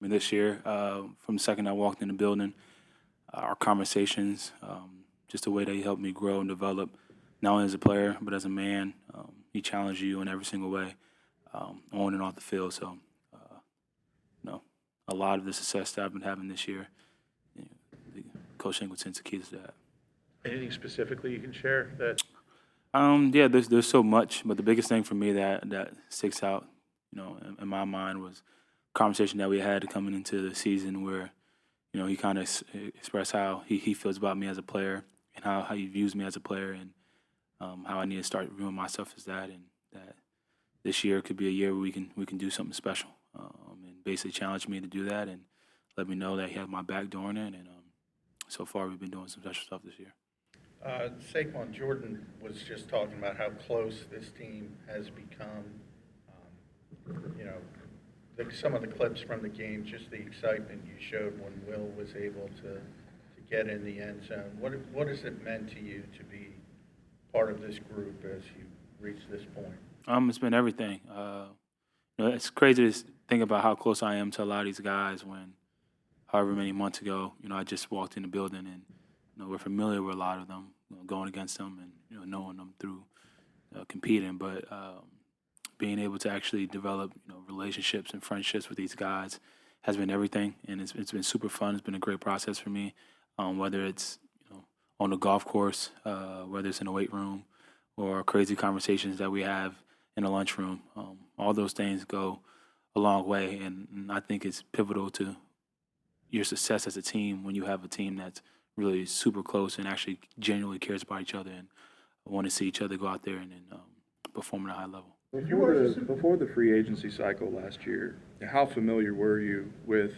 I mean, this year, from the second I walked in the building, our conversations, just the way that he helped me grow and develop, not only as a player but as a man. He challenged you in every single way, on and off the field. So, you know, a lot of the success that I've been having this year, you know, Coach Singleton's the key to that. Anything specifically you can share that? Yeah, there's so much, but the biggest thing for me that sticks out, in my mind was a conversation that we had coming into the season where, he kind of expressed how he feels about me as a player and how he views me as a player and how I need to start viewing myself as that, and that this year could be a year where we can do something special, and basically challenge me to do that and let me know that he has my back during it. And so far we've been doing some special stuff this year. Saquon, Jordan was just talking about how close this team has become. Some of the clips from the game, just the excitement you showed when Will was able to get in the end zone. What has it meant to you to be part of this group as you reach this point? It's been everything. It's crazy to think about how close I am to a lot of these guys when, however many months ago, I just walked in the building and, we're familiar with a lot of them, going against them and, knowing them through competing. But being able to actually develop, relationships and friendships with these guys has been everything. And it's been super fun. It's been a great process for me, whether it's, on the golf course, whether it's in the weight room or crazy conversations that we have in the lunchroom. All those things go a long way. And I think it's pivotal to your success as a team when you have a team that's really super close and actually genuinely cares about each other and want to see each other go out there and perform at a high level. Before the free agency cycle last year, how familiar were you with,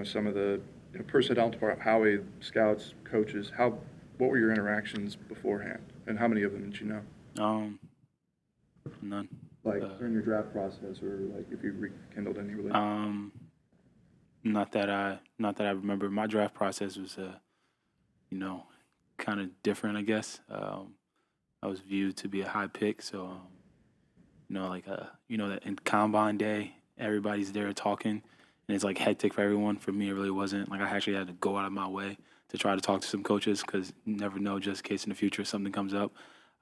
some of the personnel department, Howie, scouts, coaches? What were your interactions beforehand, and how many of them did you know? None. Like during your draft process, or like if you rekindled any relationship? Not that I remember. My draft process was, kind of different, I guess. I was viewed to be a high pick, so that in combine day, everybody's there talking, and it's like hectic for everyone. For me, it really wasn't. Like I actually had to go out of my way to try to talk to some coaches because you never know, just in case in the future something comes up.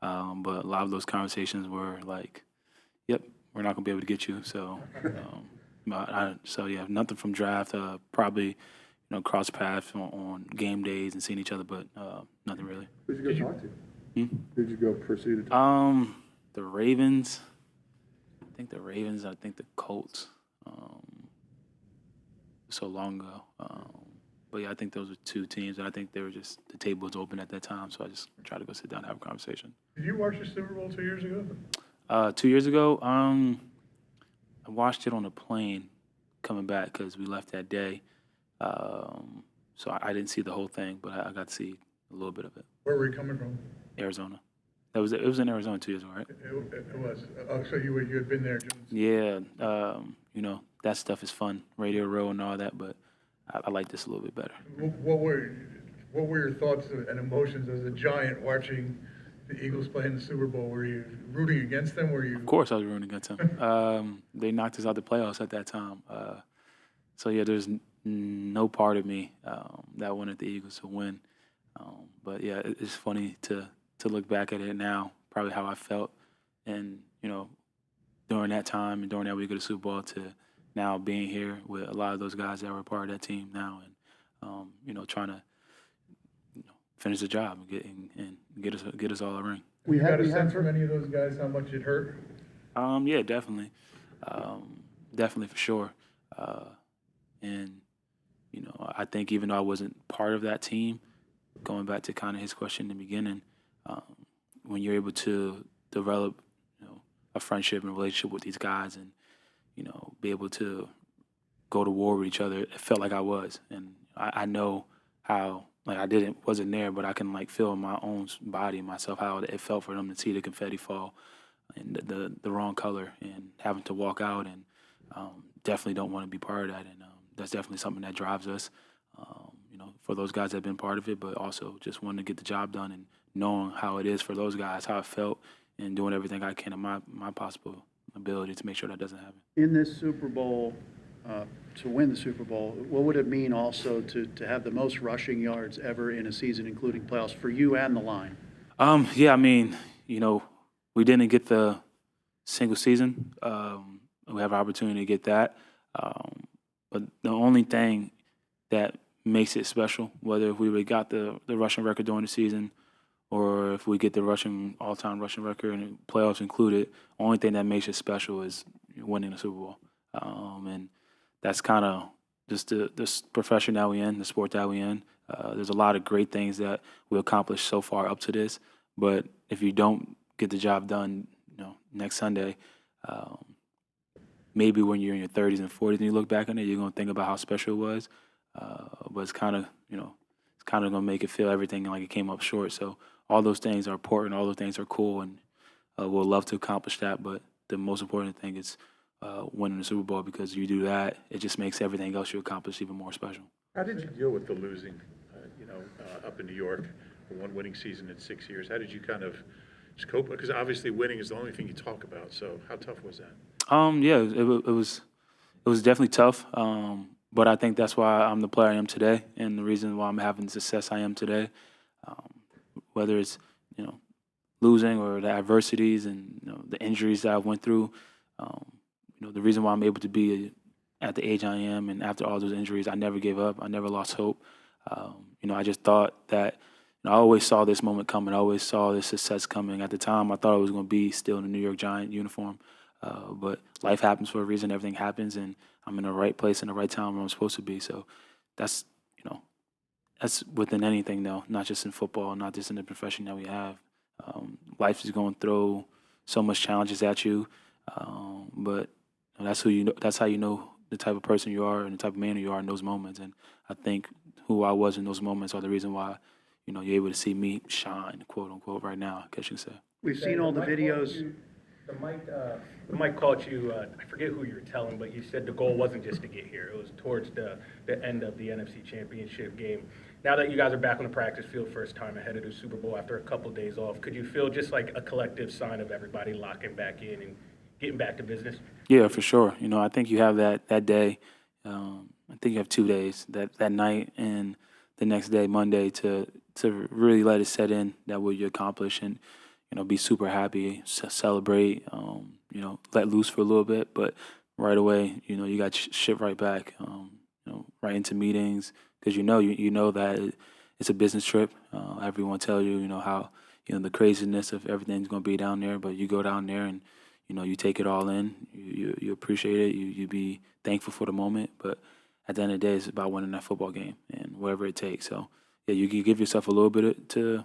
But a lot of those conversations were like, "Yep, we're not gonna be able to get you." So, yeah, nothing from draft. Probably, cross paths on game days and seeing each other, but nothing really. Who'd you go talk to? Who'd you go pursue to talk The Ravens. I think the Ravens. I think the Colts. So long ago. But yeah, I think those were two teams, and I think they were just the table was open at that time, so I just tried to go sit down and have a conversation. Did you watch the Super Bowl 2 years ago? 2 years ago, I watched it on a plane coming back because we left that day. So I didn't see the whole thing, but I got to see a little bit of it. Where were you coming from? Arizona. It was in Arizona 2 years ago, right? It was. Oh, so you had been there. Yeah. That stuff is fun, Radio Row and all that, but I like this a little bit better. What were your thoughts and emotions as a Giant watching the Eagles play in the Super Bowl? Were you rooting against them? Of course I was rooting against them. They knocked us out the playoffs at that time. So yeah, there's no part of me that wanted the Eagles to win. But yeah, it's funny to look back at it now, probably how I felt, and during that time and during that week of the Super Bowl to now being here with a lot of those guys that were part of that team now, and trying to finish the job and get us all a ring. We had a sense from any of those guys how much it hurt. Yeah, definitely, definitely for sure. And I think even though I wasn't part of that team, going back to kind of his question in the beginning, when you're able to develop, a friendship and relationship with these guys, and be able to go to war with each other, it felt like I was, and I know how. Like I wasn't there, but I can like feel in my own body and myself how it felt for them to see the confetti fall and the wrong color and having to walk out, and definitely don't want to be part of that, and that's definitely something that drives us. For those guys that have been part of it, but also just wanting to get the job done and knowing how it is for those guys, how it felt, and doing everything I can in my possible ability to make sure that doesn't happen. In this Super Bowl, to win the Super Bowl, what would it mean also to have the most rushing yards ever in a season, including playoffs, for you and the line? Yeah, I mean, we didn't get the single season. We have an opportunity to get that. But the only thing that makes it special, whether if we would got the rushing record during the season or if we get the all-time rushing record and playoffs included, only thing that makes it special is winning the Super Bowl. And that's kind of just the profession that we in, the sport that we in. There's a lot of great things that we accomplished so far up to this, but if you don't get the job done, next Sunday, maybe when you're in your 30s and 40s and you look back on it, you're gonna think about how special it was. But it's kind of, it's kind of gonna make it feel everything like it came up short. So all those things are important. All those things are cool, and we'll love to accomplish that. But the most important thing is winning the Super Bowl, because you do that, it just makes everything else you accomplish even more special. How did you deal with the losing, up in New York for one winning season in 6 years? How did you kind of just cope? Because obviously winning is the only thing you talk about. So how tough was that? Yeah, it was definitely tough. But I think that's why I'm the player I am today, and the reason why I'm having the success I am today. Whether it's losing or the adversities and the injuries that I went through. The reason why I'm able to be at the age I am, and after all those injuries, I never gave up. I never lost hope. I just thought that I always saw this moment coming. I always saw this success coming. At the time, I thought I was going to be still in the New York Giant uniform. But life happens for a reason. Everything happens, and I'm in the right place in the right time where I'm supposed to be. So that's within anything, though, not just in football, not just in the profession that we have. Life is going to throw so much challenges at you, but that's who you know. That's how you know the type of person you are and the type of man you are in those moments. And I think who I was in those moments are the reason why you're able to see me shine, quote unquote, right now, I guess you could say. We've seen all the videos. The mic caught you, I forget who you were telling, but you said the goal wasn't just to get here. It was towards the end of the NFC Championship game. Now that you guys are back on the practice field first time ahead of the Super Bowl after a couple of days off, could you feel just like a collective sign of everybody locking back in and getting back to business? Yeah, for sure. I think you have that day. I think you have 2 days, that night and the next day, Monday, to really let it set in that what you accomplish and be super happy, celebrate, let loose for a little bit, but right away, you got shit right back, right into meetings, because you know that it's a business trip. Everyone tell you, how, the craziness of everything's going to be down there, but you go down there and, you take it all in, you appreciate it, you be thankful for the moment, but at the end of the day, it's about winning that football game and whatever it takes. So, yeah, you can give yourself a little bit to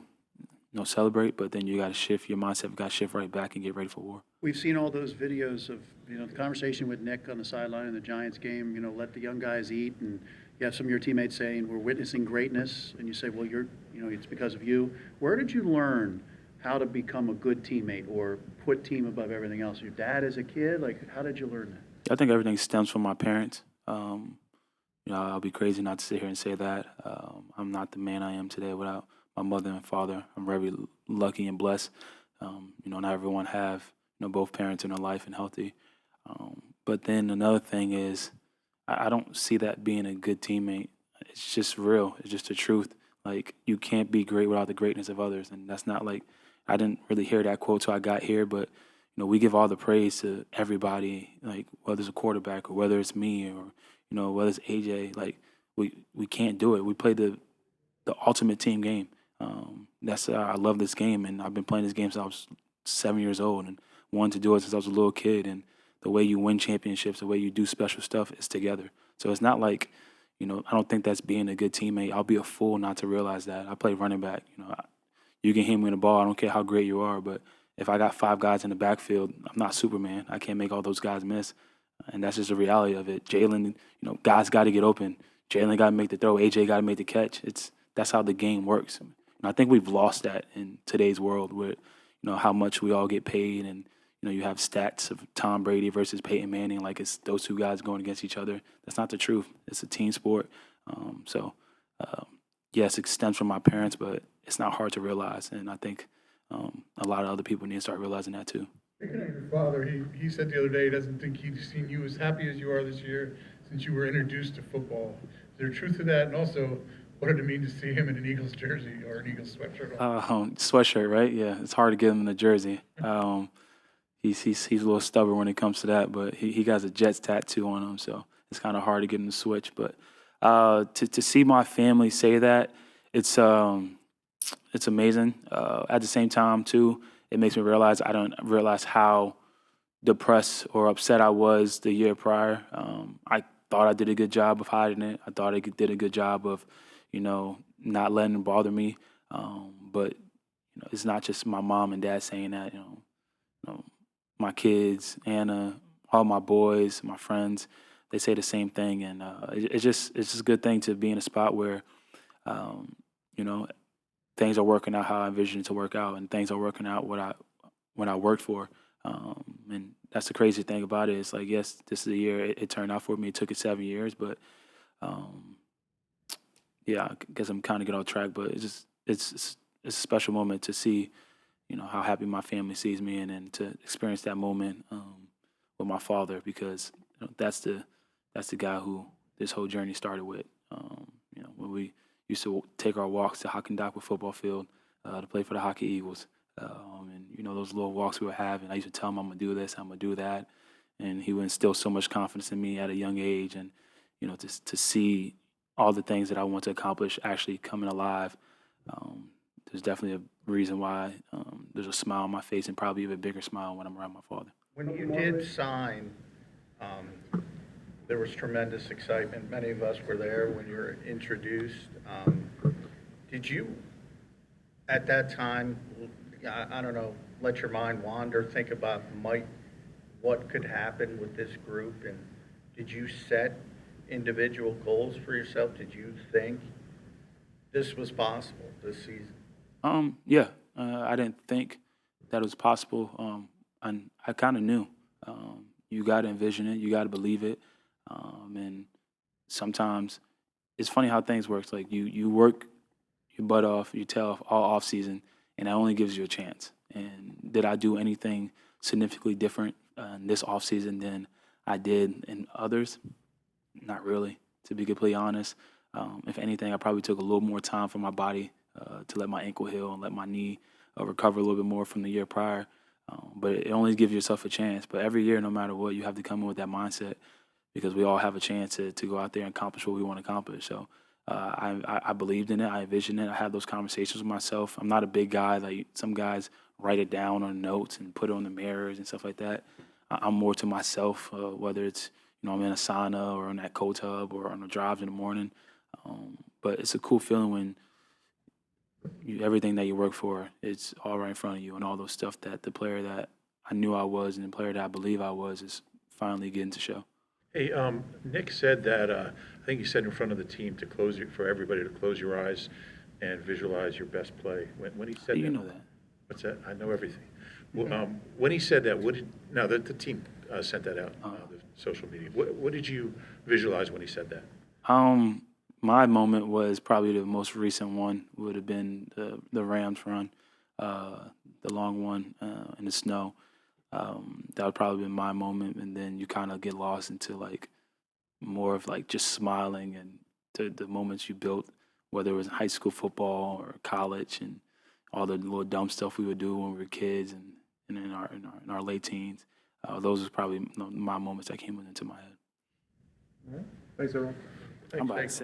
celebrate, but then you got to shift your mindset. You got to shift right back and get ready for war. We've seen all those videos of, the conversation with Nick on the sideline in the Giants game, let the young guys eat. And you have some of your teammates saying, we're witnessing greatness. And you say, well, it's because of you. Where did you learn how to become a good teammate or put team above everything else? Your dad as a kid? How did you learn that? I think everything stems from my parents. I'll be crazy not to sit here and say that. I'm not the man I am today without my mother and father. I'm very lucky and blessed. Not everyone have both parents in their life and healthy. But then another thing is, I don't see that being a good teammate. It's just real. It's just the truth. You can't be great without the greatness of others, and that's not I didn't really hear that quote till I got here. But we give all the praise to everybody, whether it's a quarterback or whether it's me or whether it's AJ. We can't do it. We play the ultimate team game. I love this game, and I've been playing this game since I was 7 years old, and wanted to do it since I was a little kid. And the way you win championships, the way you do special stuff is together. So it's not I don't think that's being a good teammate. I'll be a fool not to realize that. I play running back. You can hit me in the ball. I don't care how great you are, but if I got 5 guys in the backfield, I'm not Superman. I can't make all those guys miss, and that's just the reality of it. Jalen, guys got to get open. Jalen got to make the throw. AJ got to make the catch. That's how the game works. And I think we've lost that in today's world where, how much we all get paid and, you have stats of Tom Brady versus Peyton Manning, like it's those two guys going against each other. That's not the truth. It's a team sport. Yes, it stems from my parents, but it's not hard to realize. And I think a lot of other people need to start realizing that too. Speaking of your father, he said the other day he doesn't think he's seen you as happy as you are this year since you were introduced to football. Is there truth to that? And also, what did it mean to see him in an Eagles jersey or an Eagles sweatshirt on? Sweatshirt, right? Yeah, it's hard to get him in a jersey. He's a little stubborn when it comes to that, but he got a Jets tattoo on him, so it's kind of hard to get him to switch. But to see my family say that, it's amazing. At the same time, too, it makes me realize I don't realize how depressed or upset I was the year prior. I thought I did a good job of hiding it. I thought I did a good job of, not letting it bother me. But it's not just my mom and dad saying that. My kids, Anna, all my boys, my friends, they say the same thing, and it's just a good thing to be in a spot where, you know, things are working out how I envisioned it to work out, and things are working out what I worked for. And that's the crazy thing about it. It's like, yes, this is the year it turned out for me. It took it 7 years, but yeah, I guess I'm kind of getting off track. But it's a special moment to see, how happy my family sees me, and then to experience that moment with my father, because that's the guy who this whole journey started with. When we used to take our walks to Hockendackwood football field to play for the Hockey Eagles. And those little walks we were having, I used to tell him I'm gonna do this, I'm gonna do that, and he would instill so much confidence in me at a young age, and to see all the things that I want to accomplish actually coming alive. There's definitely a reason why there's a smile on my face, and probably even a bigger smile when I'm around my father. When you did sign, there was tremendous excitement. Many of us were there when you were introduced. Did you, at that time, I don't know, let your mind wander, think about what could happen with this group, and did you set individual goals for yourself? Did you think this was possible this season? Yeah, I didn't think that it was possible. And I kind of knew. You got to envision it. You got to believe it. And sometimes it's funny how things work. It's like you work your butt off, your tail off all off season, and that only gives you a chance. And did I do anything significantly different in this off season than I did in others? Not really, to be completely honest. If anything, I probably took a little more time for my body to let my ankle heal and let my knee recover a little bit more from the year prior. But it only gives yourself a chance. But every year, no matter what, you have to come in with that mindset, because we all have a chance to go out there and accomplish what we want to accomplish. So I believed in it. I envisioned it. I had those conversations with myself. I'm not a big guy. Like some guys write it down on notes and put it on the mirrors and stuff like that. I'm more to myself, whether it's, I'm in a sauna or in that cold tub or on the drives in the morning. But it's a cool feeling when everything that you work for, it's all right in front of you, and all those stuff that the player that I knew I was and the player that I believe I was is finally getting to show. Hey, Nick said that, I think he said in front of the team for everybody to close your eyes and visualize your best play. When he said How do that. you know that? What's that? I know everything. Well, when he said that, the team sent that out, the social media. What did you visualize when he said that? My moment was probably the most recent one. Would have been the Rams run, the long one in the snow. That would probably been my moment, and then you kind of get lost into like more of like just smiling and the moments you built, whether it was in high school football or college, and all the little dumb stuff we would do when we were kids and in our late teens. Those was probably my moments that came into my head. Thanks, everyone. I'm about to say.